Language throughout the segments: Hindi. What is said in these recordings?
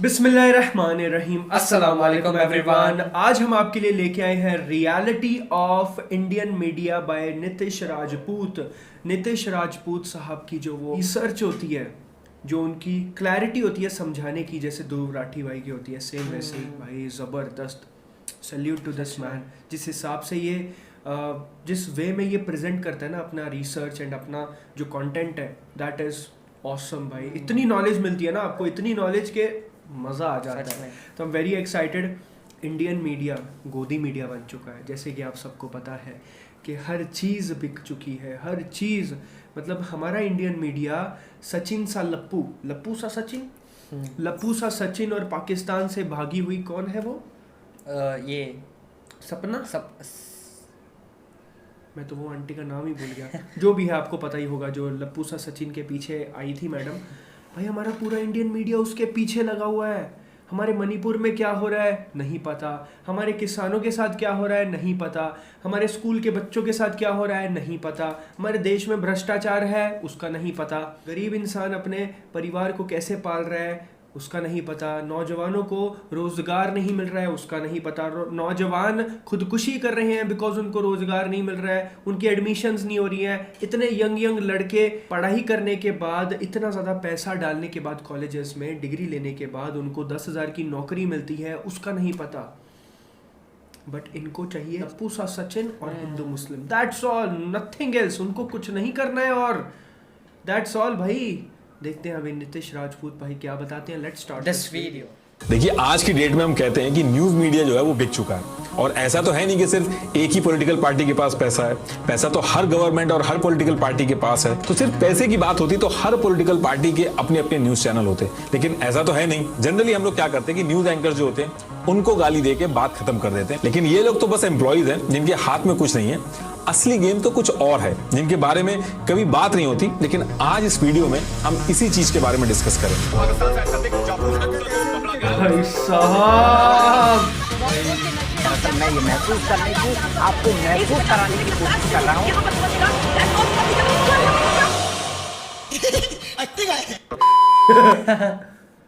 बिस्मिल्लाहिर्रहमानिर्रहीम, अस्सलाम वालेकुम एवरीवन। आज हम आपके लिए लेके आए हैं reality of Indian media bye Nitish Rajput. Nitish Rajput साहब की जो वो रिसर्च होती है, जो उनकी क्लैरिटी होती है समझाने की, जैसे ध्रुव राठी भाई की होती है, सेम वैसे ही भाई ज़बरदस्त। Salute to this man. जिस हिसाब से ये जिस वे में ये प्रेजेंट करता है ना अपना रिसर्च एंड अपना जो कंटेंट है, दैट इज़ ऑसम भाई। इतनी नॉलेज मिलती है ना आपको, इतनी नॉलेज के मज़ा आ जाता है। तो I am very excited. Indian media गोदी मीडिया बन चुका है, जैसे कि आप सबको पता है कि हर चीज़ बिक चुकी है, हर चीज़। मतलब हमारा इंडियन मीडिया सचिन सा लप्पू, लप्पू सा सचिन, लप्पू सा सचिन और पाकिस्तान से भागी हुई कौन है वो? ये सपना मैं तो वो आंटी का नाम ही भूल गया। जो भी है आपको पता ही होगा, जो लप्पू सा सचिन के पीछे आई थी मैडम। भाई हमारा पूरा इंडियन मीडिया उसके पीछे लगा हुआ है। हमारे मणिपुर में क्या हो रहा है नहीं पता, हमारे किसानों के साथ क्या हो रहा है नहीं पता, हमारे स्कूल के बच्चों के साथ क्या हो रहा है नहीं पता, हमारे देश में भ्रष्टाचार है उसका नहीं पता, गरीब इंसान अपने परिवार को कैसे पाल रहा है उसका नहीं पता, नौजवानों को रोज़गार नहीं मिल रहा है उसका नहीं पता, नौजवान खुदकुशी कर रहे हैं बिकॉज उनको रोज़गार नहीं मिल रहा है, उनकी एडमिशन्स नहीं हो रही हैं। इतने यंग लड़के पढ़ाई करने के बाद, इतना ज़्यादा पैसा डालने के बाद कॉलेजेस में डिग्री लेने के बाद उनको 10,000 की नौकरी मिलती है उसका नहीं पता। बट इनको चाहिए लप्पू सा सचिन और हिंदू मुस्लिम, दैट्स ऑल, नथिंग एल्स। उनको कुछ नहीं करना है और दैट्स ऑल भाई। देखते हैं अभी नितिश राजपूत भाई क्या बताते हैं। Let's start this video. देखिए, आज की डेट में हम कहते हैं कि न्यूज मीडिया जो है वो बिक चुका है। और ऐसा तो है नहीं कि सिर्फ एक ही पॉलिटिकल पार्टी के पास पैसा है। पैसा तो हर गवर्नमेंट और हर पॉलिटिकल पार्टी के पास है। तो सिर्फ पैसे की बात होती तो हर पॉलिटिकल पार्टी के अपने अपने न्यूज चैनल होते, लेकिन ऐसा तो है नहीं। जनरली हम लोग क्या करते हैं कि न्यूज एंकर जो होते हैं उनको गाली दे के बात खत्म कर देते हैं। लेकिन ये लोग तो बस एम्प्लॉइज हैं जिनके हाथ में कुछ नहीं है। असली गेम तो कुछ और है जिनके बारे में कभी बात नहीं होती। लेकिन आज इस वीडियो में हम इसी चीज के बारे में डिस्कस करेंगे। भाई साहब, मैं ये महसूस करने की, आपको महसूस कराने की कोशिश कर रहा हूँ।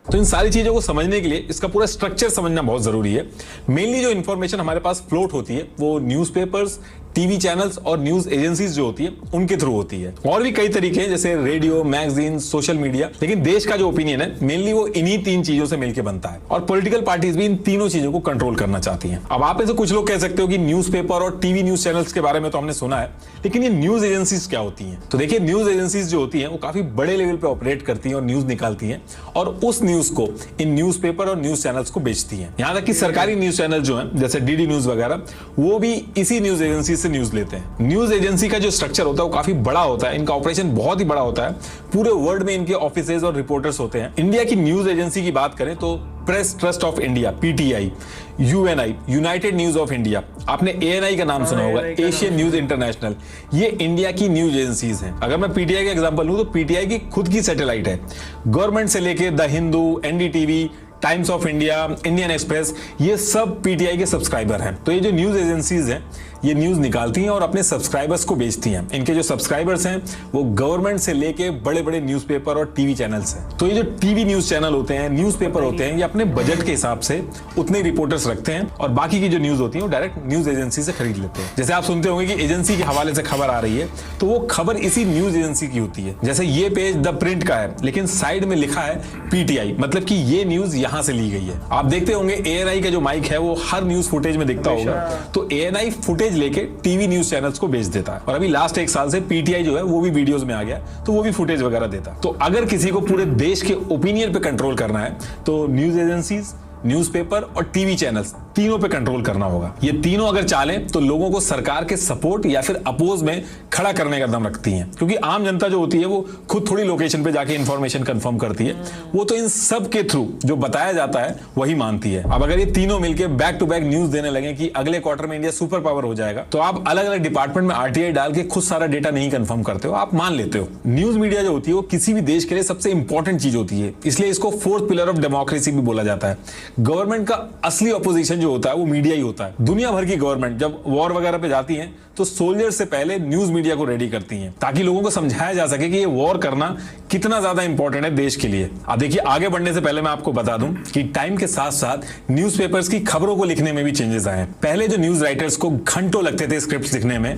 तो इन सारी चीजों को समझने के लिए इसका पूरा स्ट्रक्चर समझना बहुत जरूरी है। मेनली जो इन्फॉर्मेशन हमारे पास फ्लोट होती है वो न्यूज़पेपर्स, टीवी चैनल्स और न्यूज एजेंसीज जो होती है उनके थ्रू होती है। और भी कई तरीके हैं जैसे रेडियो, मैगजीन, सोशल मीडिया। लेकिन देश का जो ओपिनियन है मेनली वो इन्हीं तीन चीजों से मिलकर बनता है। और पॉलिटिकल पार्टीज भी इन तीनों चीजों को कंट्रोल करना चाहती हैं। अब आप में से कुछ लोग कह सकते हो कि न्यूज़पेपर और टीवी न्यूज चैनल्स के बारे में तो हमने सुना है, लेकिन ये न्यूज एजेंसीज क्या होती हैं? तो देखिए, न्यूज एजेंसीज जो होती हैं वो काफी बड़े लेवल पे ऑपरेट करती हैं और न्यूज निकालती हैं और उस न्यूज को इन न्यूज़पेपर और न्यूज चैनल्स को बेचती हैं। यहां तक कि सरकारी न्यूज चैनल जो हैं जैसे डीडी न्यूज वगैरह, वो भी इसी न्यूज एजेंसी से न्यूज लेते हैं। न्यूज एजेंसी का जो स्ट्रक्चर होता है वो काफी बड़ा होता है। इनका ऑपरेशन बहुत ही बड़ा होता है। पूरे वर्ल्ड में इनके ऑफिसेज और रिपोर्टर्स होते हैं। इंडिया की न्यूज एजेंसी की बात करें तो press trust of India, PTI, Uni, United news of India, आपने एएनआई का नाम सुना होगा, एशियन न्यूज इंटरनेशनल, ये इंडिया की न्यूज एजेंसीज हैं। अगर मैं पीटीआई का एग्जांपल लूं तो पीटीआई की खुद की सैटेलाइट है। गवर्नमेंट से लेके the Hindu, NDTV, times of India, Indian express, ये सब पीटीआई के सब्सक्राइबर हैं। तो ये जो न्यूज एजेंसीज हैं ये न्यूज निकालती हैं और अपने सब्सक्राइबर्स को बेचती हैं। इनके जो सब्सक्राइबर्स हैं वो गवर्नमेंट से लेके बड़े बड़े न्यूज़पेपर और टीवी चैनल्स हैं। तो ये जो टीवी न्यूज चैनल होते हैं, न्यूज़पेपर होते हैं, ये अपने बजट के हिसाब से उतने रिपोर्टर्स रखते हैं और बाकी की जो न्यूज होती है वो डायरेक्ट न्यूज एजेंसी से खरीद लेते हैं। जैसे आप सुनते होंगे कि एजेंसी के हवाले से खबर आ रही है तो वो खबर इसी न्यूज एजेंसी की होती है। जैसे ये पेज द प्रिंट का है लेकिन साइड में लिखा है पीटीआई, मतलब कि ये न्यूज यहां से ली गई है। आप देखते होंगे एएनआई का जो माइक है वो हर न्यूज फुटेज में दिखता होगा। तो एएनआई फुटेज लेके टीवी न्यूज चैनल्स को बेच देता है। और अभी लास्ट एक साल से पीटीआई जो है वो भी वीडियोस में आ गया, तो वो भी फुटेज वगैरह देता। तो अगर किसी को पूरे देश के ओपिनियन पे कंट्रोल करना है तो न्यूज एजेंसीज, न्यूज़पेपर और टीवी चैनल्स तीनों पे कंट्रोल करना होगा। ये तीनों अगर चालें तो लोगों को सरकार के सपोर्ट या फिर अपोज में खड़ा करने का दम रखती हैं, क्योंकि आम जनता जो होती है वो खुद थोड़ी लोकेशन पे जाके इंफॉर्मेशन कंफर्म करती है। वो तो इन सब के थ्रू जो बताया जाता है वही मानती है। अब अगर ये तीनों मिलकर बैक टू बैक न्यूज देने लगे कि अगले क्वार्टर में इंडिया सुपर पावर हो जाएगा, तो आप अलग अलग डिपार्टमेंट में आरटीआई डाल के खुद सारा डेटा नहीं कंफर्म करते हो, आप मान लेते हो। न्यूज मीडिया जो होती है वो किसी भी देश के लिए सबसे इंपॉर्टेंट चीज होती है, इसलिए इसको फोर्थ पिलर ऑफ डेमोक्रेसी भी बोला जाता है। गवर्नमेंट का असली ऑपोजिशन जो होता है वो मीडिया ही होता है। दुनिया भर की गवर्नमेंट जब वॉर वगैरह पे जाती है तो सोल्जर से पहले न्यूज मीडिया को रेडी करती हैं ताकि लोगों को समझाया जा सके कि ये वॉर करना कितना ज्यादा इंपॉर्टेंट है देश के लिए। अब देखिए, आगे बढ़ने से पहले मैं आपको बता दूं कि टाइम के साथ साथ न्यूज़पेपर्स की खबरों को लिखने में भी चेंजेस आए हैं। पहले जो न्यूज राइटर्स को घंटों लगते थे स्क्रिप्ट लिखने में,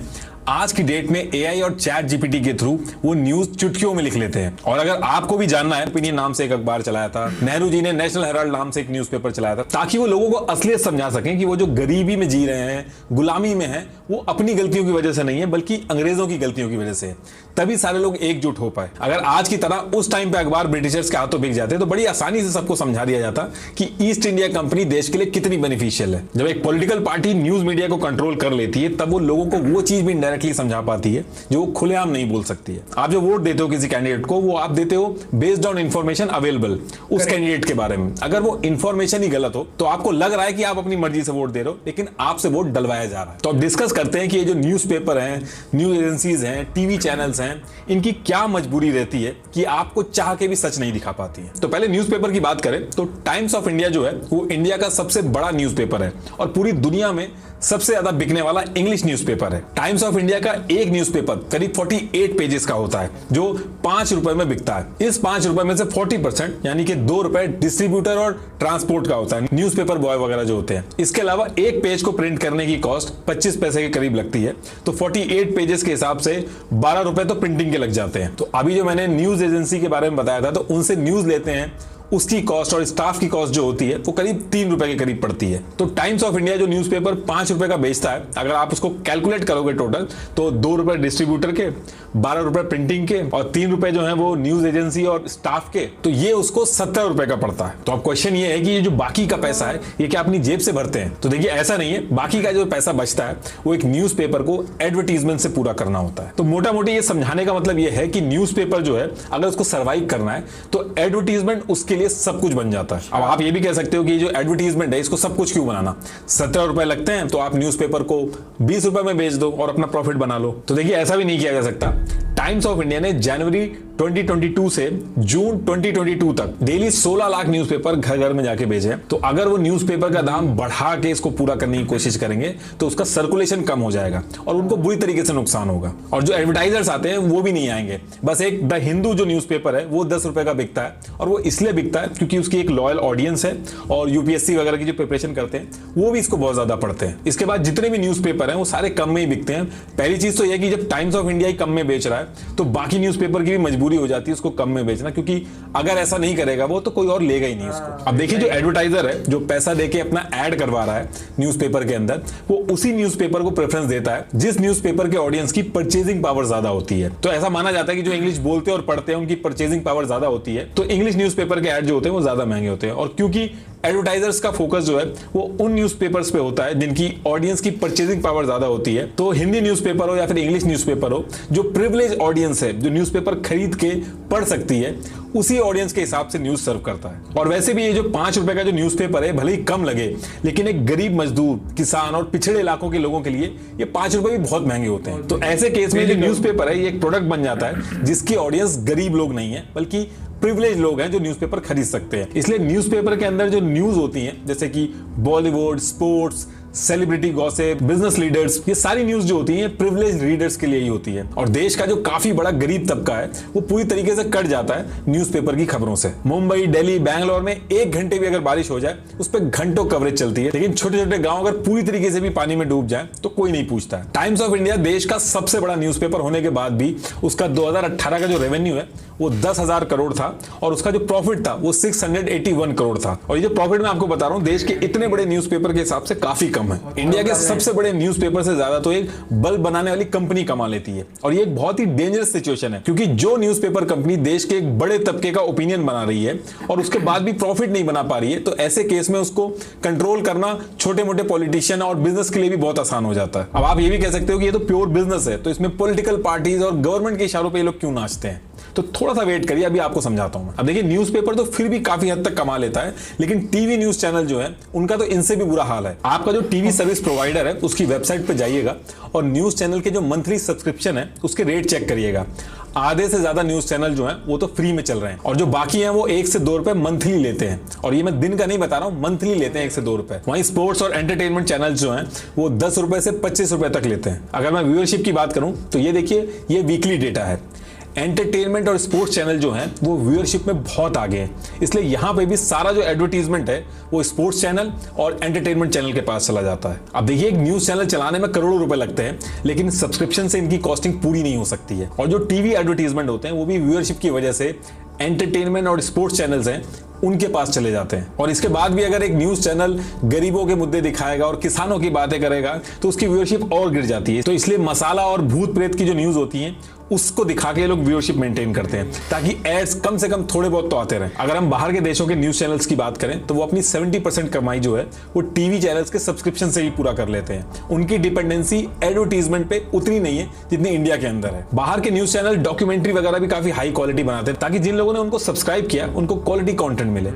आज की डेट में एआई और चैट जीपीटी के थ्रू वो न्यूज चुटकियों में लिख लेते हैं। और अगर आपको भी जानना है, ओपिनियन नाम से एक अखबार चलाया था, नेहरू जी ने नेशनल हेराल्ड नाम से एक न्यूज़पेपर चलाया था ताकि वो लोगों को असलियत समझा सकें कि वो जो गरीबी में जी रहे हैं, गुलामी में हैं, वो अपनी गलतियों की वजह से नहीं है बल्कि अंग्रेजों की गलतियों की वजह से। तभी सारे लोग एकजुट हो पाए। अगर आज की तरह उस टाइम पे अखबार ब्रिटिशर्स के हाथों बिक जाते तो बड़ी आसानी से सबको समझा दिया जाता कि ईस्ट इंडिया कंपनी देश के लिए कितनी बेनिफिशियल है। जब एक पॉलिटिकल पार्टी न्यूज मीडिया को कंट्रोल कर लेती है तब वो लोगों को वो चीज भी डायरेक्टली समझा पाती है जो वो खुलेआम नहीं बोल सकती है। आप जो वोट देते हो किसी कैंडिडेट को, वो आप देते हो बेस्ड ऑन इंफॉर्मेशन अवेलेबल उस कैंडिडेट के बारे में। अगर वो इंफॉर्मेशन ही गलत हो तो आपको लग रहा है कि आप अपनी मर्जी से वोट दे रहे हो, लेकिन आपसे वोट डलवाया जा रहा है। तो अब डिस्कस करते हैं कि ये जो न्यूज़पेपर हैं, न्यूज एजेंसीज हैं, टीवी चैनल्स हैं, इनकी क्या मजबूरी रहती है कि आपको चाह के भी सच नहीं दिखा पाती है। तो पहले न्यूज़पेपर की बात करें तो टाइम्स ऑफ इंडिया जो है वो इंडिया का सबसे बड़ा न्यूज़पेपर है और पूरी दुनिया में सबसे ज्यादा बिकने वाला इंग्लिश न्यूज़पेपर है। टाइम्स ऑफ इंडिया का एक न्यूज़पेपर करीब 48 पेजेस का होता है जो 5 रुपए में बिकता है। इस 5 रुपए में से 40% यानी कि 2 रुपए डिस्ट्रीब्यूटर और ट्रांसपोर्ट का होता है, न्यूज़पेपर बॉय वगैरह जो होते हैं। इसके अलावा एक पेज को प्रिंट करने की कॉस्ट 25 पैसे के करीब लगती है, तो 48 पेजेस के हिसाब से 12 रुपए तो प्रिंटिंग के लग जाते हैं। तो अभी जो मैंने न्यूज एजेंसी के बारे में बताया था, तो उनसे न्यूज लेते हैं, उसकी कॉस्ट और स्टाफ की कॉस्ट जो होती है वो करीब 3 रुपए के करीब पड़ती है। तो टाइम्स ऑफ इंडिया जो न्यूज़पेपर 5 रुपए का बेचता है, अगर आप उसको कैलकुलेट करोगे टोटल तो 2 रुपए डिस्ट्रीब्यूटर के, 12 रुपए प्रिंटिंग के और 3 रुपए जो है वो न्यूज एजेंसी और स्टाफ के, तो ये उसको 70 रुपए का पड़ता है। तो अब क्वेश्चन ये है कि ये जो बाकी का पैसा है ये क्या अपनी जेब से भरते हैं? तो देखिए, ऐसा नहीं है। बाकी का जो पैसा बचता है वो एक न्यूज़पेपर को एडवर्टीजमेंट से पूरा करना होता है। तो मोटा मोटी ये समझाने का मतलब ये है कि न्यूज़पेपर जो है अगर उसको सर्वाइव करना है तो एडवर्टीजमेंट उसके लिए सब कुछ बन जाता है। अब आप ये भी कह सकते हो कि जो एडवर्टीजमेंट है इसको सब कुछ क्यों बनाना, 17 रुपए लगते हैं तो आप न्यूज़पेपर को 20 रुपए में बेच दो और अपना प्रॉफिट बना लो। तो देखिए, ऐसा भी नहीं किया जा सकता। टाइम्स ऑफ इंडिया ने जनवरी 2022 से जून 2022 तक डेली 16 लाख न्यूज़पेपर घर घर में जाके भेजे हैं। तो अगर वो न्यूज़पेपर का दाम बढ़ा के इसको पूरा करने की कोशिश करेंगे तो उसका सर्कुलेशन कम हो जाएगा और उनको बुरी तरीके से नुकसान होगा। और जो एडवर्टाइजर्स आते हैं वो भी नहीं आएंगे। बस एक द हिंदू जो न्यूज़पेपर है वो 10 रुपए का बिकता है और वो इसलिए बिकता है क्योंकि उसकी एक लॉयल ऑडियंस है और यूपीएससी वगैरह की जो प्रिपरेशन करते हैं वो भी इसको बहुत ज्यादा पढ़ते हैं। इसके बाद जितने भी न्यूज़पेपर हैं वो सारे कम में ही बिकते हैं। पहली चीज तो यह कि जब टाइम्स ऑफ इंडिया ही कम में बेच रहा है तो बाकी न्यूज़पेपर की भी मजबूरी हो जाती है उसको कम में बेचना, क्योंकि अगर ऐसा नहीं करेगा वो तो कोई और लेगा ही नहीं उसको। अब देखिए, जो एडवर्टाइजर है जो पैसा देके अपना ऐड करवा रहा है न्यूज़पेपर के अंदर, वो उसी न्यूज़पेपर को प्रेफरेंस देता है जिस न्यूज़पेपर के ऑडियंस की परचेजिंग पावर ज्यादा होती है। तो ऐसा माना जाता है कि जो इंग्लिश बोलते हैं और पढ़ते हैं उनकी परचेजिंग पावर ज्यादा होती है, तो इंग्लिश न्यूज़पेपर के ऐड जो होते हैं वो ज्यादा महंगे होते हैं। और क्योंकि एडवर्टाइजर्स का फोकस जो है वो उन न्यूज़पेपर्स पे होता है जिनकी ऑडियंस की परचेजिंग पावर ज्यादा होती है, तो हिंदी न्यूज़पेपर हो या फिर इंग्लिश न्यूज़पेपर हो, जो प्रिविलेज ऑडियंस है जो न्यूज़पेपर खरीद के पढ़ सकती है, उसी ऑडियंस के हिसाब से न्यूज सर्व करता है। और वैसे भी ये जो 5 रुपए का जो न्यूज़पेपर है भले ही कम लगे, लेकिन एक गरीब मजदूर, किसान और पिछड़े इलाकों के लोगों के लिए ये 5 रुपए भी बहुत महंगे होते हैं। तो ऐसे केस में जो न्यूज़पेपर है ये एक प्रोडक्ट बन जाता है जिसकी ऑडियंस गरीब लोग नहीं है बल्कि प्रिविलेज लोग हैं जो न्यूज़पेपर खरीद सकते हैं। इसलिए न्यूज़पेपर के अंदर जो न्यूज होती हैं जैसे कि Bollywood, sports, celebrity gossip, business leaders, ये सारी न्यूज जो होती है प्रिविलेज रीडर्स के लिए ही होती है। और देश का जो काफी बड़ा गरीब तबका है वो पूरी तरीके से कट जाता है न्यूज़पेपर की खबरों से। मुंबई, दिल्ली, बैंगलोर में 1 घंटे भी अगर बारिश हो जाए उस पर घंटों कवरेज चलती है, लेकिन छोटे छोटे गांव अगर पूरी तरीके से भी पानी में डूब जाए तो कोई नहीं पूछता है। टाइम्स ऑफ इंडिया देश का सबसे बड़ा न्यूज़पेपर होने के बाद भी उसका 2018 का जो रेवेन्यू है वो 10,000 करोड़ था और उसका जो प्रॉफिट था वो 681 करोड़ था। और ये जो प्रॉफिट मैं आपको बता रहा हूं देश के इतने बड़े न्यूज़पेपर के हिसाब से काफी कम है। इंडिया के सबसे बड़े न्यूज़पेपर से ज्यादा तो एक बल्ब बनाने वाली कंपनी कमा लेती है। और ये एक बहुत ही डेंजरस सिचुएशन है, क्योंकि जो न्यूज़पेपर कंपनी देश के एक बड़े तबके का ओपिनियन बना रही है और उसके बाद भी प्रॉफिट नहीं बना पा रही है, तो ऐसे केस में उसको कंट्रोल करना छोटे मोटे पॉलिटिशियन और बिजनेस के लिए भी बहुत आसान हो जाता है। अब आप ये भी कह सकते हो कि ये तो प्योर बिजनेस है, तो इसमें पॉलिटिकल पार्टीज और गवर्नमेंट के इशारों पर ये लोग क्यों नाचते हैं? तो थोड़ा सा वेट करिए, अभी आपको समझाता हूं मैं। अब देखिए, न्यूज़पेपर तो फिर भी काफी हद तक कमा लेता है, लेकिन टीवी न्यूज चैनल जो है उनका तो इनसे भी बुरा हाल है। आपका जो टीवी सर्विस प्रोवाइडर है उसकी वेबसाइट पे जाइएगा और न्यूज चैनल के जो मंथली सब्सक्रिप्शन है उसके रेट चेक करिएगा। आधे से ज्यादा न्यूज चैनल जो हैं वो तो फ्री में चल रहे हैं, और जो बाकी हैं वो 1 से 2 रुपए मंथली लेते हैं। और ये मैं दिन का नहीं बता रहा हूँ, मंथली लेते हैं 1 से 2 रुपए। वहीं स्पोर्ट्स और एंटरटेनमेंट चैनल जो हैं वो 10 रुपए से 25 रुपए तक लेते हैं। अगर मैं व्यूअरशिप की बात करूं तो ये देखिए, ये वीकली डेटा है। एंटरटेनमेंट और स्पोर्ट्स चैनल जो हैं वो व्यूअरशिप में बहुत आगे हैं, इसलिए यहां पे भी सारा जो एडवर्टीजमेंट है वो स्पोर्ट्स चैनल और एंटरटेनमेंट चैनल के पास चला जाता है। अब देखिए, एक न्यूज चैनल चलाने में करोड़ों रुपए लगते हैं, लेकिन सब्सक्रिप्शन से इनकी कॉस्टिंग पूरी नहीं हो सकती है। और जो टीवी एडवर्टीजमेंट होते हैं वो भी व्यूअरशिप की वजह से एंटरटेनमेंट और स्पोर्ट्स चैनल्स हैं उनके पास चले जाते हैं। और इसके बाद भी अगर एक न्यूज चैनल गरीबों के मुद्दे दिखाएगा और किसानों की बातें करेगा तो उसकी व्यूअरशिप और गिर जाती है। तो इसलिए मसाला और भूत प्रेत की जो न्यूज होती है उसको दिखा के लोग व्यूअरशिप मेंटेन करते हैं, ताकि एड्स कम से कम थोड़े बहुत तो आते रहे। अगर हम बाहर के देशों के न्यूज चैनल्स की बात करें तो वो अपनी 70% कमाई जो है वो टीवी चैनल्स के सब्सक्रिप्शन से ही पूरा कर लेते हैं। उनकी डिपेंडेंसी एडवर्टीजमेंट पे उतनी नहीं है जितनी इंडिया के अंदर है। बाहर के न्यूज चैनल डॉक्यूमेंट्री वगैरह भी काफी हाई क्वालिटी बनाते हैं, ताकि जिन लोगों ने उनको सब्सक्राइब किया उनको क्वालिटी कंटेंट मिले।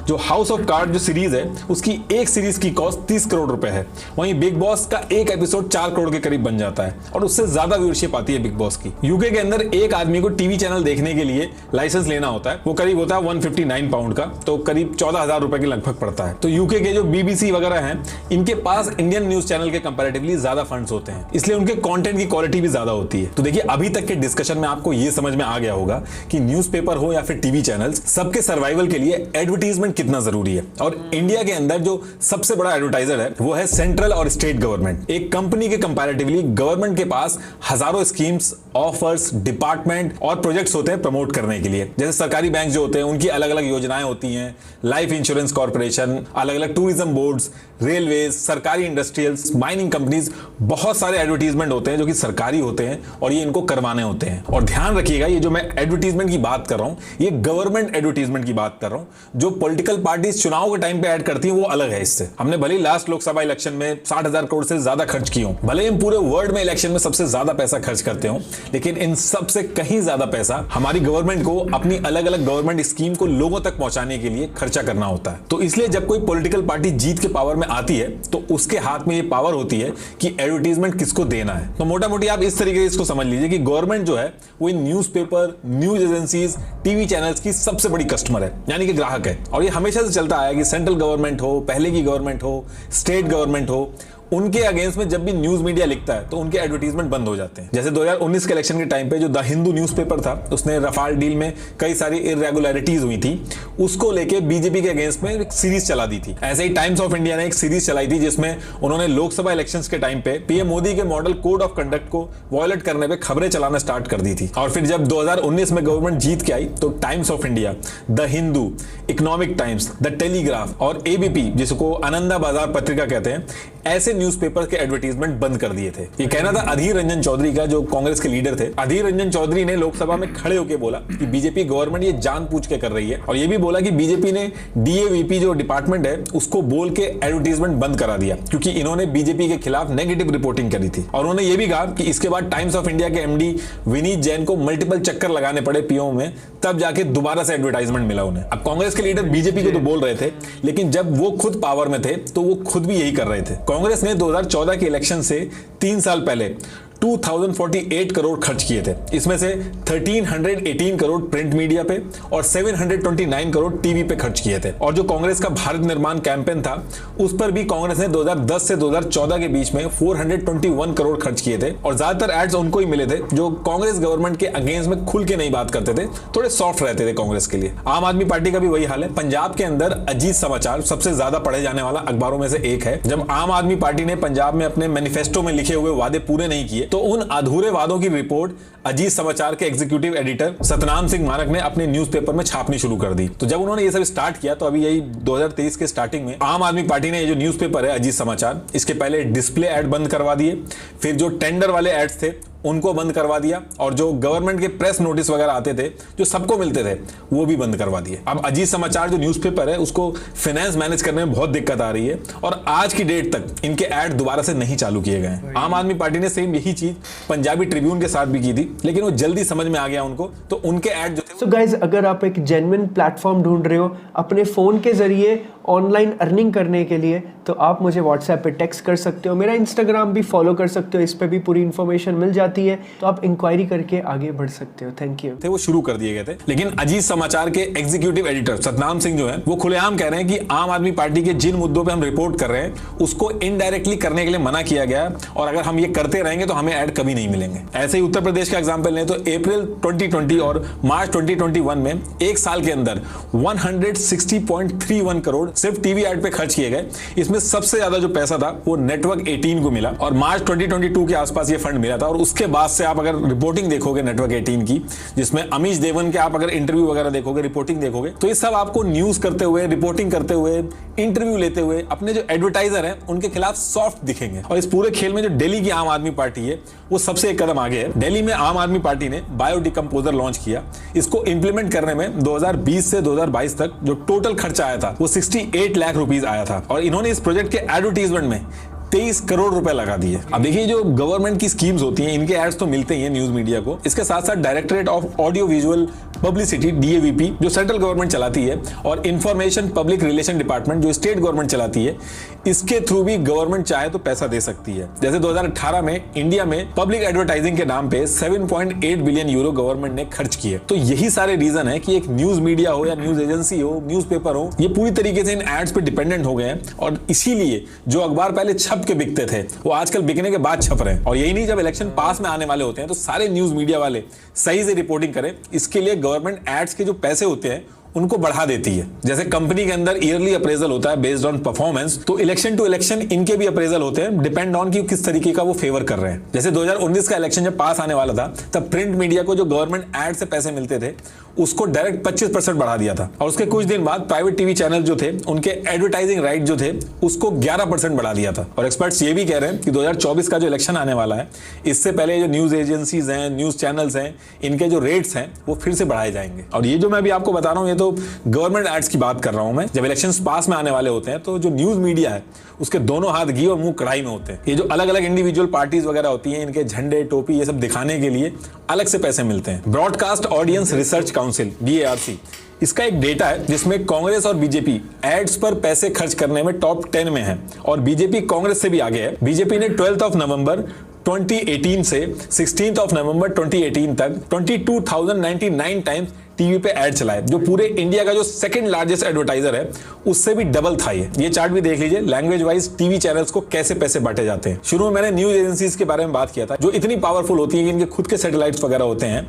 जो हाउस ऑफ कार्ड जो सीरीज है उसकी एक सीरीज की कॉस्ट 30 करोड़ रुपए है। वहीं बिग बॉस का एक एपिसोड 4 करोड़ के करीब बन जाता है, और उससे ज्यादा व्यूअरशिप आती है बिग बॉस की। यूके के अंदर एक आदमी को टीवी चैनल देखने के लिए लाइसेंस लेना होता है, वो करीब होता है 159 पाउंड का, तो करीब 14,000 रुपए के लगभग पड़ता है। तो यूके के जो बीबीसी वगैरह हैं, इनके पास इंडियन न्यूज चैनल के कंपैरेटिवली ज्यादा फंड्स होते हैं, इसलिए उनके कंटेंट की क्वालिटी भी ज्यादा होती है। तो देखिए, अभी तक के डिस्कशन में आपको ये समझ में आ गया होगा कि न्यूज़पेपर हो या फिर टीवी चैनल्स, सबके सर्वाइवल के लिए एडवर्टीजमेंट कितना जरूरी है। और इंडिया के अंदर जो सबसे बड़ा एडवर्टाइजर है वो है सेंट्रल और स्टेट गवर्नमेंट। एक कंपनी के कंपैरेटिवली गवर्नमेंट के पास हजारों स्कीम्स, ऑफर्स, डिपार्टमेंट और प्रोजेक्ट्स होते हैं प्रमोट करने के लिए। जैसे सरकारी बैंक जो होते हैं उनकी अलग अलग योजनाएं होती हैं, लाइफ इंश्योरेंस कॉर्पोरेशन, अलग अलग टूरिज्म बोर्ड्स, रेलवेज, सरकारी इंडस्ट्रियल्स, माइनिंग कंपनीज, बहुत सारे एडवर्टीजमेंट होते हैं जो कि सरकारी होते हैं और ये इनको करवाने होते हैं। और ध्यान रखिएगा, ये जो मैं एडवर्टीजमेंट की बात कर रहा हूं ये गवर्नमेंट एडवर्टीजमेंट की बात कर रहा हूं। जो पॉलिटिकल पार्टीज चुनाव के टाइम पे ऐड करती हैं वो अलग है। इससे हमने भले लास्ट लोकसभा इलेक्शन में 60,000 करोड़ से ज्यादा खर्च किए हों, भले हम पूरे वर्ल्ड में इलेक्शन में सबसे ज्यादा पैसा खर्च करते हो, लेकिन इन सबसे कहीं ज्यादा पैसा हमारी गवर्नमेंट को अपनी अलग अलग गवर्नमेंट स्कीम को लोगों तक पहुंचाने के लिए खर्चा करना होता है। तो इसलिए जब कोई पॉलिटिकल पार्टी जीत के पावर में आती है तो उसके हाथ में ये पावर होती है कि एडवर्टीजमेंट किसको देना है। तो मोटा मोटी आप इस तरीके से इसको समझ लीजिए कि गवर्नमेंट जो है वो इन newspaper, news agencies, TV channels की सबसे बड़ी कस्टमर है, यानी कि ग्राहक है। और ये हमेशा से चलता आया कि सेंट्रल गवर्नमेंट हो, पहले की गवर्नमेंट हो, स्टेट गवर्नमेंट हो, उनके अगेंस्ट में जब भी न्यूज मीडिया लिखता है तो उनके एडवर्टीजमेंट बंद हो जाते हैं। जैसे 2019 के इलेक्शन के टाइम पे जो द हिंदू न्यूज़पेपर था, उसने रफाल डील में कई सारी इरेगुलरिटीज हुई थी, उसको लेके बीजेपी के अगेंस्ट में एक सीरीज चला दी थी। ऐसे ही टाइम्स ऑफ इंडिया ने एक सीरीज चलाई थी जिसमें उन्होंने लोकसभा इलेक्शंस के टाइम पे पीएम मोदी के मॉडल कोड ऑफ कंडक्ट को वायलेट करने पे खबरें चलाना स्टार्ट कर दी थी। और फिर जब 2019 में गवर्नमेंट जीत के आई तो times of India, the Hindu, economic Times, the telegraph और एबीपी, जिसको आनंदा बाजार पत्रिका कहते हैं, ऐसे न्यूज़पेपर के एडवर्टीजमेंट बंद कर दिए थे। ये कहना था अधीर रंजन चौधरी का, जो कांग्रेस के लीडर थे। अधीर रंजन चौधरी ने लोकसभा में खड़े होकर बोला कि बीजेपी गवर्नमेंट ये जानबूझ के कर रही है, और ये भी बोला कि बीजेपी ने डीएवीपी जो डिपार्टमेंट है उसको बोल के एडवर्टीजमेंट बंद करा दिया, क्योंकि इन्होंने बीजेपी के खिलाफ नेगेटिव रिपोर्टिंग करी थी। और उन्होंने ये भी कहा कि इसके बाद टाइम्स ऑफ इंडिया के एमडी विनीत जैन को मल्टीपल चक्कर लगाने पड़े पीओ में, तब जाके दोबारा से एडवर्टाइजमेंट मिला उन्हें। अब कांग्रेस के लीडर बीजेपी को तो बोल रहे थे, लेकिन जब वो खुद पावर में थे तो वो खुद भी यही कर रहे थे। कांग्रेस ने 2014 के इलेक्शन से 3 साल पहले 2048 करोड़ खर्च किए थे। इसमें से 1318 करोड़ प्रिंट मीडिया पे और 729 करोड़ टीवी पे खर्च किए थे। और जो कांग्रेस का भारत निर्माण कैंपेन था उस पर भी कांग्रेस ने 2010 से 2014 के बीच में 421 करोड़ खर्च किए थे। और ज्यादातर एड्स उनको ही मिले थे जो कांग्रेस गवर्नमेंट के अगेंस्ट में खुल के नहीं बात करते थे, थोड़े सॉफ्ट रहते थे कांग्रेस के लिए। आम आदमी पार्टी का भी वही हाल है। पंजाब के अंदर अजीत समाचार सबसे ज्यादा पढ़े जाने वाला अखबारों में से एक है। जब आम आदमी पार्टी ने पंजाब में अपने मैनिफेस्टो में लिखे हुए वादे पूरे नहीं किए तो उन अधूरे वादों की रिपोर्ट अजीत समाचार के एग्जीक्यूटिव एडिटर सतनाम सिंह मानक ने अपने न्यूज़पेपर में छापनी शुरू कर दी। तो जब उन्होंने ये सब स्टार्ट किया तो अभी यही 2023 के स्टार्टिंग में आम आदमी पार्टी ने ये जो न्यूज़पेपर है अजीत समाचार, इसके पहले डिस्प्ले ऐड बंद करवा दिए, फिर जो टेंडर वाले एड्स थे उनको बंद करवा दिया, और जो गवर्नमेंट के प्रेस नोटिस वगैरह आते थे जो सबको मिलते थे वो भी बंद करवा दिए। अब अजीत समाचार जो न्यूज़पेपर है उसको फाइनेंस मैनेज करने में बहुत दिक्कत आ रही है, और आज की डेट तक इनके ऐड दोबारा से नहीं चालू किए गए। आम आदमी पार्टी ने सेम यही चीज पंजाबी ट्रिब्यून के साथ भी की थी, लेकिन वो जल्दी समझ में आ गया उनको, तो उनके ऐड जो थे। सो गाइज, अगर आप एक जेन्युइन प्लेटफॉर्म ढूंढ रहे हो अपने फोन के जरिए ऑनलाइन अर्निंग करने के लिए, तो आप मुझे व्हाट्सएप पे टेक्स्ट कर सकते हो। मेरा इंस्टाग्राम भी फॉलो कर सकते हो, इस पे भी पूरी इन्फॉर्मेशन मिल जाती है, तो आप इंक्वायरी करके आगे बढ़ सकते हो। Thank you. वो शुरू कर दिए गए थे, लेकिन अजीत समाचार के एग्जीक्यूटिव एडिटर सतनाम सिंह जो है वो खुलेआम कह रहे हैं कि आम आदमी पार्टी के जिन मुद्दों पे हम रिपोर्ट कर रहे हैं उसको इनडायरेक्टली करने के लिए मना किया गया, और अगर हम ये करते रहेंगे तो हमें ऐड कभी नहीं मिलेंगे। ऐसे ही उत्तर प्रदेश का एग्जांपल लें तो अप्रैल 2020 और मार्च 2021 में एक साल के अंदर 160.31 करोड़ सिर्फ टीवी ऐड पे खर्च किए गए। इसमें सबसे ज्यादा जो पैसा था वो नेटवर्क 18 को मिला, और मार्च 2022 के आसपास ये फंड मिला था। और उसके बाद से आप अगर रिपोर्टिंग देखोगे नेटवर्क 18 की, जिसमें अमीश देवन के आप अगर इंटरव्यू वगैरह देखोगे, रिपोर्टिंग देखोगे, तो ये सब आपको न्यूज करते हुए, रिपोर्टिंग करते हुए, इंटरव्यू लेते हुए अपने जो एडवर्टाइजर हैं उनके खिलाफ सॉफ्ट दिखेंगे। और इस पूरे खेल में जो दिल्ली की आम आदमी पार्टी है वो सबसे एक कदम आगे है। दिल्ली में आम आदमी पार्टी ने बायोडिकम्पोजर लॉन्च किया। इसको इंप्लीमेंट करने में 2020 से 2022 तक जो टोटल खर्चा आया था वो 68 लाख रुपीस आया था, और इन्होंने इस प्रोजेक्ट के एडवर्टाइजमेंट में 23 करोड़ रुपए लगा दिए। अब देखिए, जो गवर्नमेंट की स्कीम्स होती हैं इनके एड्स तो मिलते ही हैं न्यूज मीडिया को। इसके साथ साथ directorate of audio visual publicity DAVP जो सेंट्रल गवर्नमेंट चलाती है, और इंफॉर्मेशन पब्लिक रिलेशन डिपार्टमेंट जो स्टेट गवर्नमेंट चलाती है, इसके थ्रू भी गवर्नमेंट चाहे तो पैसा दे सकती है। जैसे 2018 में इंडिया में पब्लिक एडवर्टाइजिंग के नाम पे 7.8 बिलियन यूरो गवर्नमेंट ने खर्च किए। तो यही सारे रीजन है कि एक न्यूज मीडिया हो या न्यूज एजेंसी हो, न्यूज़पेपर हो, ये पूरी तरीके से इन एड्स पे डिपेंडेंट हो गए हैं। और इसीलिए जो अखबार पहले छप के बिकते थे वो आजकल बिकने के बाद छप रहे हैं। और यही नहीं, जब इलेक्शन पास में आने वाले होते हैं तो सारे न्यूज मीडिया वाले सही से रिपोर्टिंग करें। इसके लिए गवर्नमेंट एड्स के जो पैसे होते हैं उनको बढ़ा देती है। जैसे कंपनी के अंदर ईयरली अप्रेजल होता है बेस्ड ऑन परफॉर्मेंस, तो इलेक्शन टू इलेक्शन इनके भी अप्रेजल होते हैं डिपेंड ऑन कि किस तरीके का वो फेवर कर रहे हैं। जैसे 2019 का इलेक्शन जब पास आने वाला था तब प्रिंट मीडिया को जो गवर्नमेंट एड से पैसे मिलते थे उसको डायरेक्ट 25% बढ़ा दिया था, और उसके कुछ दिन बाद प्राइवेट टीवी चैनल जो थे उनके एडवर्टाइजिंग राइट जो थे उसको 11% बढ़ा दिया था। और एक्सपर्ट्स ये भी कह रहे हैं कि 2024 का जो इलेक्शन आने वाला है इससे पहले जो न्यूज एजेंसीज हैं, न्यूज चैनल्स हैं, इनके जो रेट्स हैं वो फिर से बढ़ाए जाएंगे। और ये जो मैं अभी आपको बता रहा हूँ ये तो गवर्नमेंट एड्स की बात कर रहा हूं मैं। जब इलेक्शंस पास में आने वाले होते हैं तो जो न्यूज मीडिया है उसके दोनों हाथ घी और मुंह कढ़ाई में होते हैं। ये जो अलग अलग इंडिविजुअल पार्टीज वगैरह होती हैं, इनके झंडे, टोपी ये सब दिखाने के लिए अलग से पैसे मिलते हैं। Broadcast audience research council BARC, इसका एक डेटा है जिसमें कांग्रेस और बीजेपी एड्स पर पैसे खर्च करने में टॉप 10 में है, और बीजेपी कांग्रेस से भी आगे है। बीजेपी ने 12 नवंबर 2018 से 16 नवंबर 2018 तक 22,099 टाइम्स टीवी पे ऐड चलाए, जो पूरे इंडिया का जो सेकंड लार्जेस्ट एडवर्टाइजर है उससे भी डबल था। ये चार्ट भी देख लीजिए लैंग्वेज वाइज टीवी चैनल्स को कैसे पैसे बांटे जाते हैं। शुरू में मैंने न्यूज एजेंसीज के बारे में बात किया था जो इतनी पावरफुल होती है कि इनके खुद के सैटेलाइट्स वगैरह होते हैं।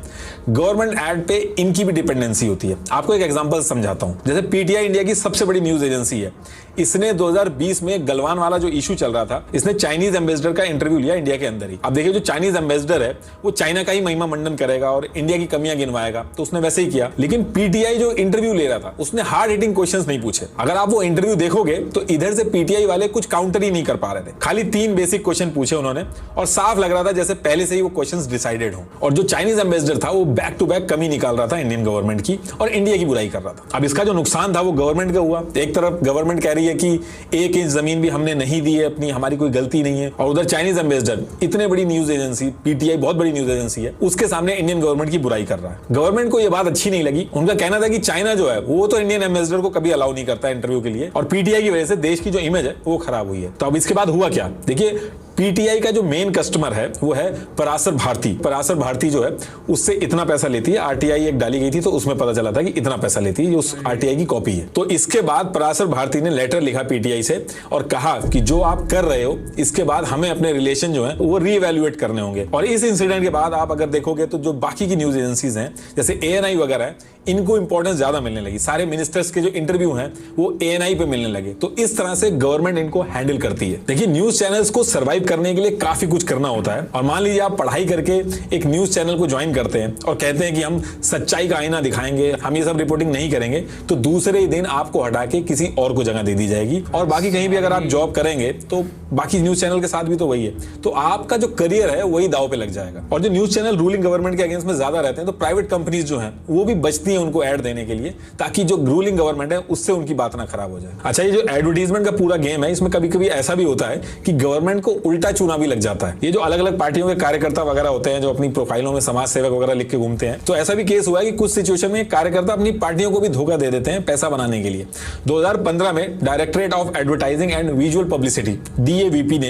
गवर्नमेंट ऐड पे इनकी भी डिपेंडेंसी होती है। आपको एक एग्जांपल समझाता हूं। जैसे PTI इंडिया की सबसे बड़ी न्यूज एजेंसी है, इसने 2020 में गलवान वाला जो इशू चल रहा था, इसने चाइनीज एम्बेसडर का इंटरव्यू लिया इंडिया के अंदर ही। अब देखिए, जो चाइनीज एम्बेसडर है वो चाइना का ही महिमा मंडन करेगा और इंडिया की कमियां गिनवाएगा, तो उसने वैसे ही किया। लेकिन PTI जो इंटरव्यू ले रहा था उसने हार्ड हिटिंग क्वेश्चंस नहीं पूछे। अगर आप वो इंटरव्यू देखोगे तो इधर से PTI वाले कुछ काउंटर ही नहीं कर पा रहे थे। खाली 3 बेसिक क्वेश्चन पूछे उन्होंने, और साफ लग रहा था जैसे पहले से ही वो क्वेश्चंस डिसाइडेड हो। और जो चाइनीज एम्बेसडर था वो बैक टू बैक कमी निकाल रहा था इंडियन गवर्नमेंट की और इंडिया की बुराई कर रहा था। अब इसका जो नुकसान था वो गवर्नमेंट का हुआ। एक तरफ गवर्नमेंट कह रही है कि 1 इंच जमीन भी हमने नहीं दी है अपनी, हमारी कोई गलती नहीं है, और उधर चाइनीज एम्बेसडर इतने बड़ी न्यूज एजेंसी, PTI बहुत बड़ी न्यूज एजेंसी है, उसके सामने इंडियन गवर्नमेंट की बुराई कर रहा है। गवर्नमेंट को यह बात अच्छी नहीं लगी। उनका कहना था कि चाइना जो है वो तो इंडियन एम्बेसडर को कभी अलाउ नहीं करता इंटरव्यू के लिए, और PTI की वजह से देश की जो इमेज है वो खराब हुई है। तो अब इसके बाद हुआ क्या, देखिए PTI का जो मेन कस्टमर है वो है पराशर भारती। पराशर भारती जो है उससे इतना पैसा लेती है। RTI एक डाली गई थी तो उसमें पता चला था कि इतना पैसा लेती है, उस RTI की कॉपी है। तो इसके बाद पराशर भारती ने लेटर लिखा PTI से और कहा कि जो आप कर रहे हो इसके बाद हमें अपने रिलेशन जो है वो रीइवैल्यूएट करने होंगे। और इस इंसिडेंट के बाद आप अगर देखोगे तो जो बाकी की न्यूज एजेंसीज हैं जैसे ANI वगैरह है, इनको इंपॉर्टेंस ज्यादा मिलने लगी। सारे मिनिस्टर्स के जो इंटरव्यू हैं वो ANI पे मिलने लगे। तो इस तरह से गवर्नमेंट इनको हैंडल करती है। देखिए, न्यूज चैनल्स को सर्वाइव करने के लिए काफी कुछ करना होता है। और मान लीजिए आप पढ़ाई करके एक न्यूज चैनल को ज्वाइन करते हैं और कहते हैं कि हम सच्चाई का आईना दिखाएंगे, हम ये सब रिपोर्टिंग नहीं करेंगे, तो दूसरे ही दिन आपको हटा के किसी और को जगह दे दी जाएगी। और बाकी कहीं भी अगर आप जॉब करेंगे तो बाकी न्यूज चैनल के साथ भी तो वही है, तो आपका जो करियर है वही दाव पे लग जाएगा। और जो न्यूज चैनल रूलिंग गवर्नमेंट के अगेंस्ट में ज्यादा रहते हैं तो प्राइवेट कंपनीज जो है वो भी बचती है उनको ऐड देने के लिए, ताकि जो रूलिंग गवर्नमेंट है उससे उनकी बात ना खराब हो जाए। अच्छा, ये जो एडवर्टीजमेंट का पूरा गेम है, इसमें कभी कभी ऐसा भी होता है कि गवर्नमेंट को उल्टा चूना भी लग जाता है। ये जो अलग अलग पार्टियों के कार्यकर्ता वगैरह होते हैं, जो अपनी प्रोफाइलों में समाज सेवक वगैरह लिख के घूमते हैं, तो ऐसा भी केस हुआ है कि कुछ सिचुएशन में कार्यकर्ता अपनी पार्टियों को भी धोखा दे देते हैं पैसा बनाने के लिए। 2015 में directorate of advertising and visual publicity DAVP ने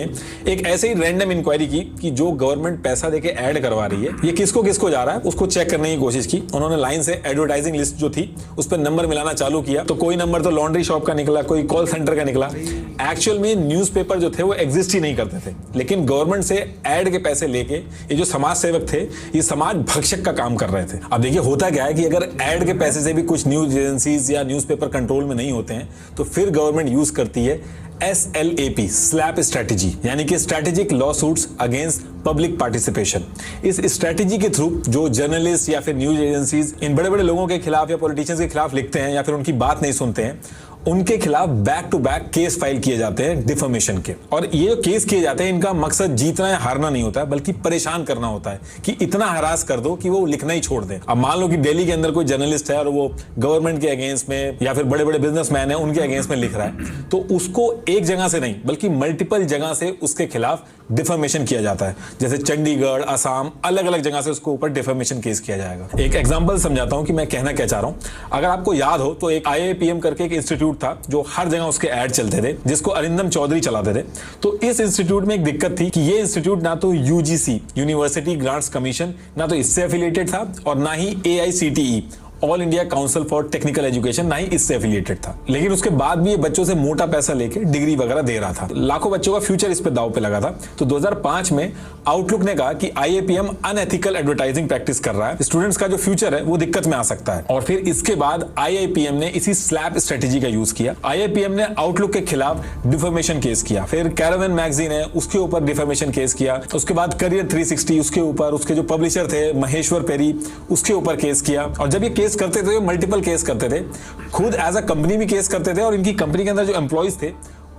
एक ऐसे ही रैंडम इंक्वायरी की कि जो गवर्नमेंट पैसा देके ऐड करवा रही है, ये किसको किसको जा रहा है उसको चेक करने की कोशिश की। उन्होंने लाइन से एडवर्टाइजिंग लिस्ट जो थी उस पर नंबर मिलाना चालू किया, तो कोई नंबर तो लॉन्ड्री शॉप का निकला, कोई कॉल सेंटर का निकला। एक्चुअल में न्यूज़पेपर जो थे वो एग्जिस्ट ही नहीं करते थे, लेकिन गवर्नमेंट से ऐड के पैसे लेके ये जो समाज सेवक थे ये समाज भक्षक का काम कर रहे थे। अब देखिए होता क्या है कि अगर ऐड के पैसे से भी कुछ न्यूज एजेंसीज या न्यूज़पेपर कंट्रोल में नहीं होते हैं, तो फिर गवर्नमेंट यूज करती है SLAP स्लैप स्ट्रेटेजी, यानी कि strategic law suits against public participation. इस स्ट्रेटेजी के थ्रू जो जर्नलिस्ट या फिर न्यूज एजेंसीज इन बड़े बड़े लोगों के खिलाफ या पॉलिटिशियंस के खिलाफ लिखते हैं या फिर उनकी बात नहीं सुनते हैं, उनके खिलाफ back to back case file किए जाते हैं डिफेमेशन के। और ये जो केस किए जाते हैं, इनका मकसद जीतना या हारना नहीं होता है, बल्कि परेशान करना होता है कि इतना हरास कर दो कि वो लिखना ही छोड़ दें। अब मान लो कि दिल्ली के अंदर कोई जर्नलिस्ट है और वो गवर्नमेंट के अगेंस्ट में या फिर बड़े बड़े बिजनेसमैन है उनके अगेंस्ट में लिख रहा है, तो उसको एक जगह से नहीं बल्कि मल्टीपल जगह से उसके खिलाफ डिफेमेशन किया जाता है। जैसे चंडीगढ़, असम, अलग अलग जगह से उसके ऊपर डिफेमेशन केस किया जाएगा। एक एग्जांपल समझाता हूं कि मैं कहना क्या चाह रहा हूं। अगर आपको याद हो तो एक IIPM करके एक इंस्टीट्यूट था जो हर जगह उसके ऐड चलते थे, जिसको अरिंदम चौधरी चलाते थे। तो इस इंस्टीट्यूट में एक दिक्कत थी कि ये इंस्टीट्यूट ना तो UGC यूनिवर्सिटी ग्रांट्स कमीशन ना तो इससे एफिलिएटेड था और ना ही AICTE all India council for technical education ना ही इससे एफिलिएटेड था। लेकिन उसके बाद भी ये बच्चों से मोटा पैसा लेके डिग्री वगैरह दे रहा था। लाखों बच्चों का फ्यूचर इस पे दाव पे लगा था। तो 2005 में आउटलुक ने कहा कि IIPM अनएथिकल एडवर्टाइजिंग प्रैक्टिस कर रहा है, स्टूडेंट्स का जो फ्यूचर है वो दिक्कत में आ सकता है। और फिर इसके बाद IIPM ने इसी स्लैप स्ट्रेटेजी का यूज किया। IIPM ने आउटलुक के खिलाफ डिफेमेशन केस किया, फिर कैरावन मैगजीन है उसके ऊपर डिफेमेशन केस किया, उसके बाद करियर 360 उसके ऊपर, उसके जो पब्लिशर थे महेश्वर पेरी उसके ऊपर केस किया। और जब ये केस करते थे, मल्टीपल केस करते थे, खुद एज अ कंपनी भी केस करते थे और इनकी कंपनी के अंदर जो एम्प्लॉइज थे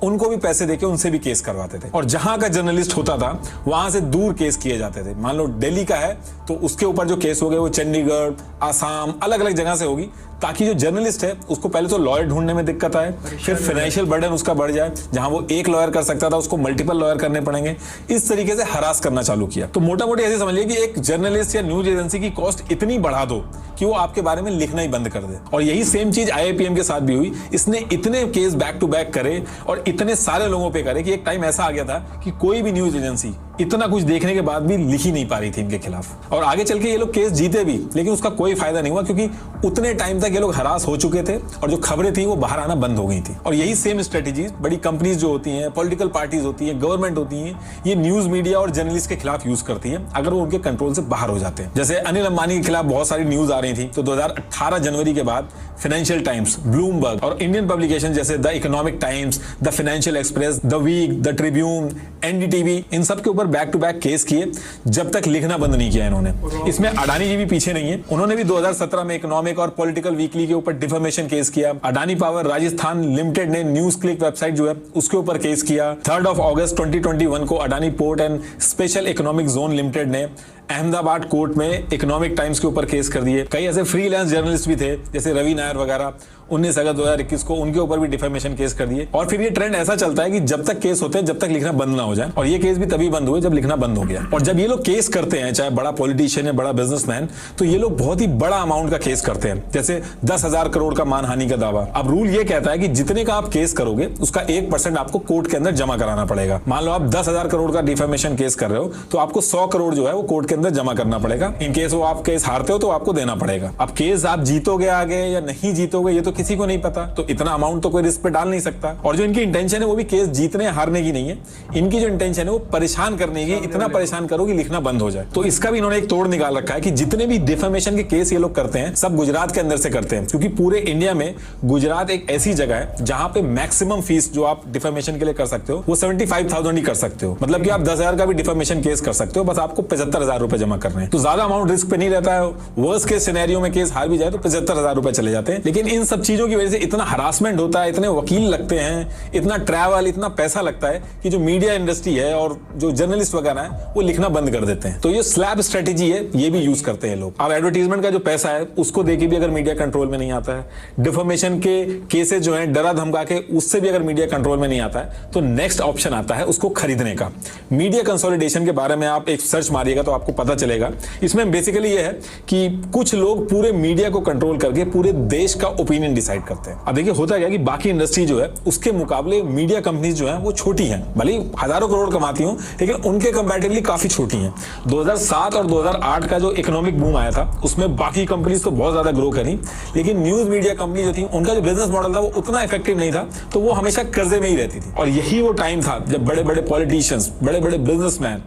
उनको भी पैसे देके उनसे भी केस करवाते थे। और जहां का जर्नलिस्ट होता था वहां से दूर केस किए जाते थे। मान लो दिल्ली का है तो उसके ऊपर जो केस हो गए वो चंडीगढ़, आसाम, अलग अलग जगह से होगी, ताकि जो जर्नलिस्ट है उसको पहले तो लॉयर ढूंढने में दिक्कत आए, फिर फाइनेंशियल बर्डन उसका बढ़ जाए। जहां वो एक लॉयर कर सकता था उसको मल्टीपल लॉयर करने पड़ेंगे। इस तरीके से हरास करना चालू किया। तो मोटा मोटी ऐसे समझिए कि एक जर्नलिस्ट या न्यूज एजेंसी की कॉस्ट इतनी बढ़ा दो कि वो आपके बारे में लिखना ही बंद कर दे। और यही सेम चीज IIPM के साथ भी हुई। इसने इतने केस बैक टू बैक करे और इतने सारे लोगों पे करे कि एक टाइम ऐसा आ गया था कि कोई भी न्यूज एजेंसी इतना कुछ देखने के बाद भी लिख ही नहीं पा रही थी इनके खिलाफ। और आगे चल के ये लोग केस जीते भी, लेकिन उसका कोई फायदा नहीं हुआ, क्योंकि उतने टाइम तक ये लोग हरास हो चुके थे और जो खबरें थी वो बाहर आना बंद हो गई थी। और यही सेम स्ट्रेटेजीज बड़ी कंपनीज जो होती हैं, पॉलिटिकल पार्टीज होती हैं, गवर्नमेंट होती हैं, ये न्यूज मीडिया और जर्नलिस्ट के खिलाफ यूज करती है अगर वो उनके कंट्रोल से बाहर हो जाते हैं। जैसे अनिल अंबानी के खिलाफ बहुत सारी न्यूज आ रही थी, तो 2018 जनवरी के बाद फाइनेंशियल टाइम्स, ब्लूमबर्ग और इंडियन पब्लिकेशन जैसे the Economic Times, the Financial Express, the Week, the Tribune, NDTV, इन सब के ऊपर बैक टू बैक केस किए जब तक लिखना बंद नहीं किया इन्होंने। इसमें अडानी जी भी पीछे नहीं है। उन्होंने भी 2017 में इकोनॉमिक और पॉलिटिकल वीकली के ऊपर डिफेमेशन केस किया। अडानी पावर राजस्थान लिमिटेड ने न्यूज क्लिक वेबसाइट जो है उसके ऊपर केस किया। 3 अगस्त 2021 को Adani port and special economic zone limited ने अहमदाबाद कोर्ट में इकोनॉमिक टाइम्स के ऊपर केस कर दिए। कई ऐसे फ्रीलांस जर्नलिस्ट भी थे जैसे रवि नायर वगैरह, 19 अगस्त 2021 को उनके ऊपर भी डिफेमेशन केस कर दिए। और फिर ये ट्रेंड ऐसा चलता है कि जब तक केस होते हैं जब तक लिखना बंद ना हो जाए। और ये केस भी तभी बंद हुए जब लिखना बंद हो गया। और जब ये लोग केस करते हैं, चाहे बड़ा पॉलिटिशियन या बड़ा बिजनेसमैन, तो ये लोग बहुत ही बड़ा अमाउंट का केस करते हैं, जैसे 10,000 करोड़ का मानहानि का दावा। अब रूल ये कहता है कि जितने का आप केस करोगे उसका 1% आपको कोर्ट के अंदर जमा कराना पड़ेगा। मान लो आप 10,000 करोड़ का डिफेमेशन केस कर रहे हो तो आपको 100 करोड़ जो है वो कोर्ट के अंदर जमा करना पड़ेगा। इन केस वो आप केस हारते हो तो आपको देना पड़ेगा। अब केस आप जीतोगे आगे या नहीं जीतोगे ये तो किसी को नहीं पता, तो इतना अमाउंट तो कोई रिस्क पे डाल नहीं सकता। और जो इनकी इंटेंशन है वो भी केस जीतने हारने की नहीं है, इनकी जो इंटेंशन है वो परेशान करने की, इतना परेशान करो कि लिखना बंद हो जाए। तो इसका भी इन्होंने एक तोड़ निकाल रखा है कि जितने भी डिफेमेशन के केस ये लोग करते हैं सब गुजरात के अंदर से करते हैं, क्योंकि पूरे इंडिया में गुजरात एक ऐसी जगह है जहां पे मैक्सिमम फीस जो आप डिफेमेशन के लिए कर सकते हो वो 75,000 ही कर सकते हो। मतलब कि आप 10,000 का भी डिफेमेशन केस कर सकते हो, बस आपको 75,000 रुपए जमा कर रहे हैं, तो ज्यादा अमाउंट रिस्क पे नहीं रहता है। वर्स्ट केस सिनेरियो में केस हार भी जाए तो 75,000 रुपए चले जाते हैं। लेकिन इन सब चीजों की वजह से इतना हरासमेंट होता है, इतने वकील लगते हैं, इतना ट्रैवल, इतना पैसा लगता है कि जो मीडिया इंडस्ट्री है और जो जर्नलिस्ट वगैरह है वो लिखना बंद कर देते हैं। तो ये स्लैब स्ट्रेटेजी है, ये भी यूज करते हैं लोग। अब एडवर्टीजमेंट का जो पैसा है उसको देके भी अगर मीडिया कंट्रोल में नहीं आता है, डिफॉर्मेशन के केसेस जो है डरा धमका के, उससे भी अगर मीडिया कंट्रोल में नहीं आता है, तो नेक्स्ट ऑप्शन आता है उसको खरीदने का। मीडिया कंसोलिडेशन के बारे में आप एक सर्च मारिएगा तो आपको पता चलेगा। इसमें बेसिकली ये है कि कुछ लोग पूरे मीडिया को कंट्रोल करके पूरे देश का ओपिनियन डिसाइड करते हैं। अब देखिए होता क्या कि बाकी इंडस्ट्री जो है उसके मुकाबले मीडिया कंपनीज जो है वो छोटी हैं, भले ही हजारों करोड़ कमाती हूं, लेकिन उनके कंपैरेटिवली काफी छोटी हैं। 2007 और 2008 का जो इकोनॉमिक बूम आया था उसमें बाकी कंपनीज तो बहुत ज्यादा ग्रो करी, लेकिन न्यूज मीडिया कंपनी जो थी उनका जो बिजनेस मॉडल था वो उतना इफेक्टिव नहीं था, तो वो हमेशा कर्जे में ही रहती थी। और यही वो टाइम था जब बड़े बड़े पॉलिटिशियंस, बड़े बड़े बिजनेसमैन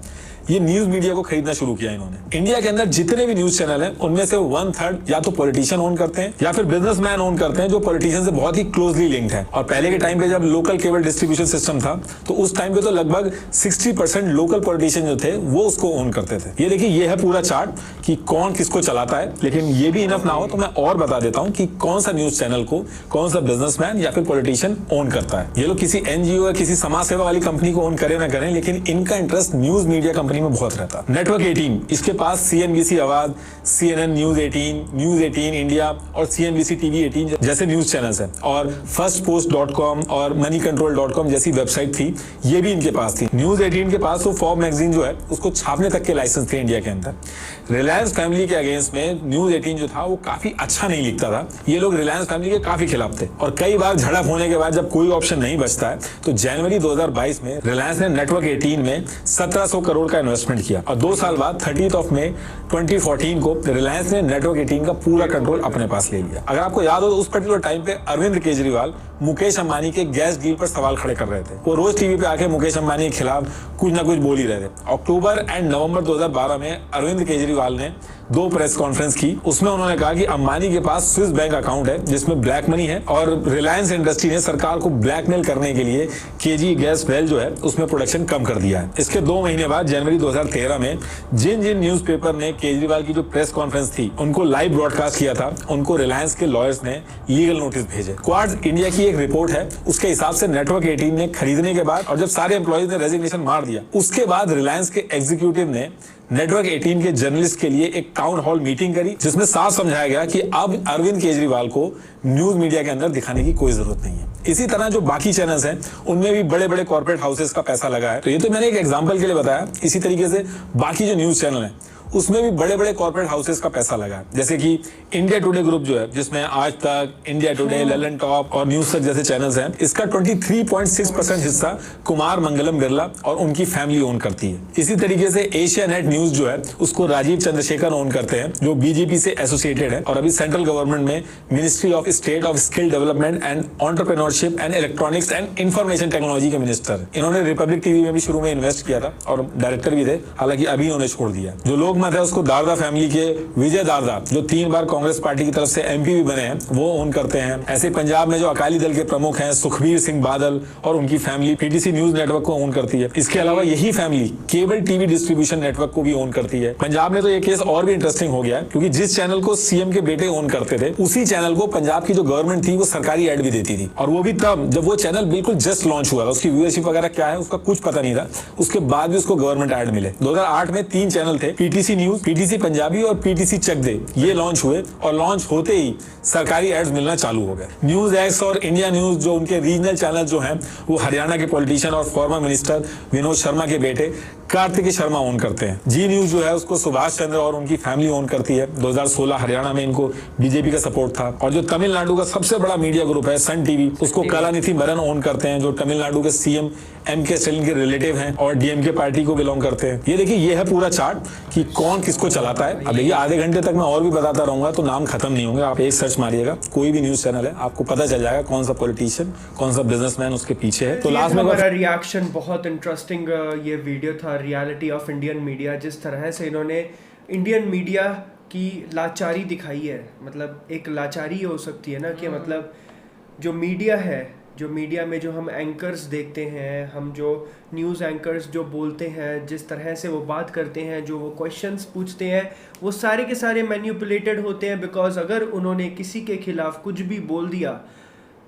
ये न्यूज मीडिया को खरीदना शुरू किया इन्होंने। इंडिया के अंदर जितने भी न्यूज चैनल हैं उनमें से 1/3 या तो पॉलिटिशियन ओन करते हैं या फिर बिजनेसमैन ओन करते हैं जो पॉलिटिशियन से बहुत ही क्लोजली लिंक्ड है। और पहले के टाइम पे जब लोकल केबल डिस्ट्रीब्यूशन सिस्टम था तो उस टाइम पे तो लगभग 60% लोकल पॉलिटिशियन जो थे वो उसको ओन करते थे। ये देखिए ये है पूरा चार्ट कि कौन किसको चलाता है। लेकिन ये भी इनफ ना हो तो मैं और बता देता हूँ कि कौन सा न्यूज चैनल को कौन सा बिजनेसमैन या फिर पॉलिटिशियन ओन करता है। ये लोग किसी NGO या किसी समाज सेवा वाली कंपनी को ओन करें ना करें, लेकिन इनका इंटरेस्ट न्यूज मीडिया कंपनी में बहुत रहता है। नेटवर्क 18 इसके पास CNBC आवाज, CNN न्यूज 18, न्यूज 18 इंडिया और CNBC TV 18 जैसे न्यूज चैनल्स हैं। और firstpost.com और moneycontrol.com जैसी वेबसाइट थी, ये भी इनके पास थी। न्यूज 18 के पास तो फॉर्ब मैगजीन जो है उसको छापने तक के लाइसेंस थे इंडिया के अंदर। रिलायंस फैमिली के अगेंस्ट में न्यूज 18 जो था वो काफी अच्छा नहीं लिखता था। ये लोग रिलायंस फैमिली के काफी खिलाफ थे और कई बार झड़प होने के बाद जब कोई ऑप्शन नहीं बचता है तो जनवरी 2022 में रिलायंस ने नेटवर्क 18 में 1700 करोड़ का इन्वेस्टमेंट किया और 2 साल बाद 30 मई 2014 को रिलायंस ने नेटवर्क 18 का पूरा कंट्रोल अपने पास ले लिया। अगर आपको याद हो तो उस पर्टिकुलर टाइम पे अरविंद केजरीवाल मुकेश अंबानी के गैस डील पर सवाल खड़े कर रहे थे। वो रोज टीवी पे आके मुकेश अंबानी के खिलाफ कुछ ना कुछ बोल ही रहे थे। अक्टूबर एंड नवंबर 2012 में अरविंद केजरीवाल ने 2 प्रेस कॉन्फ्रेंस की। उसमें उन्होंने कहा कि अंबानी के पास स्विस बैंक अकाउंट है जिसमें ब्लैक मनी है और रिलायंस इंडस्ट्री ने सरकार को ब्लैकमेल करने के लिए केजी गैस वेल जो है उसमें प्रोडक्शन कम कर दिया है। इसके 2 महीने बाद जनवरी 2013 में जिन न्यूज़पेपर ने केजरीवाल की जो प्रेस कॉन्फ्रेंस थी उनको लाइव ब्रॉडकास्ट किया था, उनको रिलायंस के लॉयर्स ने लीगल नोटिस भेजे। क्वार्ट्ज इंडिया की एक रिपोर्ट है, उसके हिसाब से नेटवर्क 18 ने खरीदने के बाद और जब सारे एम्प्लॉयज ने रेजिग्नेशन मार दिया उसके बाद रिलायंस के एग्जीक्यूटिव ने नेटवर्क 18 के जर्नलिस्ट के लिए एक टाउन हॉल मीटिंग करी जिसमें साफ समझाया गया कि अब अरविंद केजरीवाल को न्यूज मीडिया के अंदर दिखाने की कोई जरूरत नहीं है। इसी तरह जो बाकी चैनल्स हैं उनमें भी बड़े बड़े कॉर्पोरेट हाउसेस का पैसा लगा है। तो ये तो मैंने एक एग्जांपल के लिए बताया। इसी तरीके से बाकी जो न्यूज चैनल है उसमें भी बड़े बड़े कॉर्पोरेट हाउसेस का पैसा लगा है, जैसे कि इंडिया टुडे ग्रुप जो है जिसमें आज तक, इंडिया टुडे, ललन टॉप और न्यूज तक जैसे चैनल्स हैं, इसका 23.6% हिस्सा कुमार मंगलम बिरला और उनकी फैमिली ओन करती है। इसी तरीके से एशिया नेट न्यूज जो है उसको राजीव चंद्रशेखर ओन करते हैं जो बीजेपी से एसोसिएटेड है और अभी सेंट्रल गवर्नमेंट में ministry of state of skill development and entrepreneurship and electronics and information technology के मिनिस्टर। इन्होंने रिपब्लिक टीवी में भी शुरू में इन्वेस्ट किया था और डायरेक्टर भी थे, हालांकि अभी इन्होंने छोड़ दिया। जो लोग मत है उसको दारदा फैमिली के विजय दारदा जो 3 बार कांग्रेस पार्टी की तरफ से MP भी बने हैं वो ओन करते हैं। ऐसे पंजाब में जो अकाली दल के प्रमुख हैं सुखबीर सिंह बादल और उनकी फैमिली PTC न्यूज नेटवर्क को ओन करती है। इसके अलावा यही family cable TV distribution network को भी ओन करती है। पंजाब में तो ये केस और भी इंटरेस्टिंग हो गया क्योंकि जिस चैनल को CM के बेटे ओन करते थे उसी चैनल को पंजाब की जो गवर्नमेंट थी वो सरकारी एड भी देती थी और वो भी तब जब वो चैनल बिल्कुल जस्ट लॉन्च हुआ था। उसकी व्यूअरशिप वगैरह क्या है उसका कुछ पता नहीं था, उसके बाद भी उसको गवर्नमेंट एड मिले। 2008 में 3 चैनल थे, PTC न्यूज, PTC पंजाबी और PTC चक दे, ये लॉन्च हुए और लॉन्च होते ही सरकारी एड्स मिलना चालू हो गए। न्यूज एक्स और इंडिया न्यूज जो उनके रीजनल चैनल जो हैं वो हरियाणा के पॉलिटिशियन और फॉर्मर मिनिस्टर विनोद शर्मा के बेटे कार्तिक शर्मा ओन करते हैं। जी न्यूज जो है उसको सुभाष चंद्र और उनकी फैमिली ओन करती है। 2016 हरियाणा में इनको बीजेपी का सपोर्ट था। और जो तमिलनाडु का सबसे बड़ा मीडिया ग्रुप है सन टीवी, उसको कलानिधि मरन ओन करते हैं जो तमिलनाडु के CM MK स्टालिन के रिलेटिव हैं और DMK पार्टी को बिलोंग करते हैं। ये देखिए ये है पूरा चार्ट कि कौन किसको चलाता है। अब देखिए आधे घंटे तक मैं और भी बताता रहूंगा तो नाम खत्म नहीं होंगे। आप एक सर्च मारिएगा कोई भी न्यूज चैनल है आपको पता चल जाएगा कौन सा पॉलिटिशियन कौन सा बिजनेसमैन उसके पीछे है। तो लास्ट में हमारा रिएक्शन बहुत इंटरेस्टिंग ये वीडियो था, रियलिटी ऑफ इंडियन मीडिया। जिस तरह से इन्होंने इंडियन मीडिया की लाचारी दिखाई है, मतलब एक लाचारी हो सकती है ना कि मतलब जो मीडिया है जो मीडिया में जो हम एंकर्स देखते हैं, हम जो न्यूज़ एंकर्स जो बोलते हैं, जिस तरह से वो बात करते हैं, जो वो क्वेश्चंस पूछते हैं, वो सारे के सारे मैन्युपुलेटेड होते हैं। बिकॉज अगर उन्होंने किसी के खिलाफ कुछ भी बोल दिया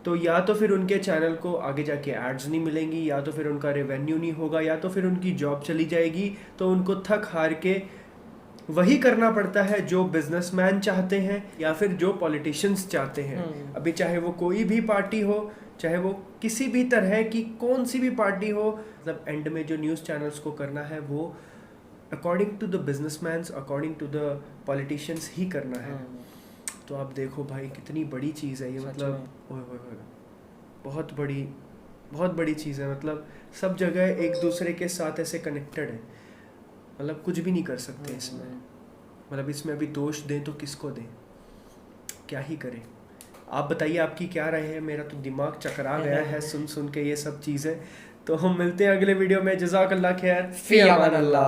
तो या तो फिर उनके चैनल को आगे जाके एड्स नहीं मिलेंगी, या तो फिर उनका रेवेन्यू नहीं होगा, या तो फिर उनकी जॉब चली जाएगी। तो उनको थक हार के वही करना पड़ता है जो बिजनेसमैन चाहते हैं या फिर जो पॉलिटिशियंस चाहते हैं। अभी चाहे वो कोई भी पार्टी हो, चाहे वो किसी भी तरह की कौन सी भी पार्टी हो, मतलब एंड में जो न्यूज़ चैनल्स को करना है वो according to the businessmans, according to the politicians ही करना है। तो आप देखो भाई कितनी बड़ी चीज़ है ये, मतलब ओए ओए ओए, बहुत बड़ी चीज़ है। मतलब सब जगह एक दूसरे के साथ ऐसे कनेक्टेड है, मतलब कुछ भी नहीं कर सकते इसमें। मतलब इसमें अभी दोष दें तो किसको दें, क्या ही करें। आप बताइए आपकी क्या राय है। मेरा तो दिमाग चकरा गया है सुन के ये सब चीज़ें। तो हम मिलते हैं अगले वीडियो में। जज़ाकल्लाह खैर, फ़ी अमान अल्लाह।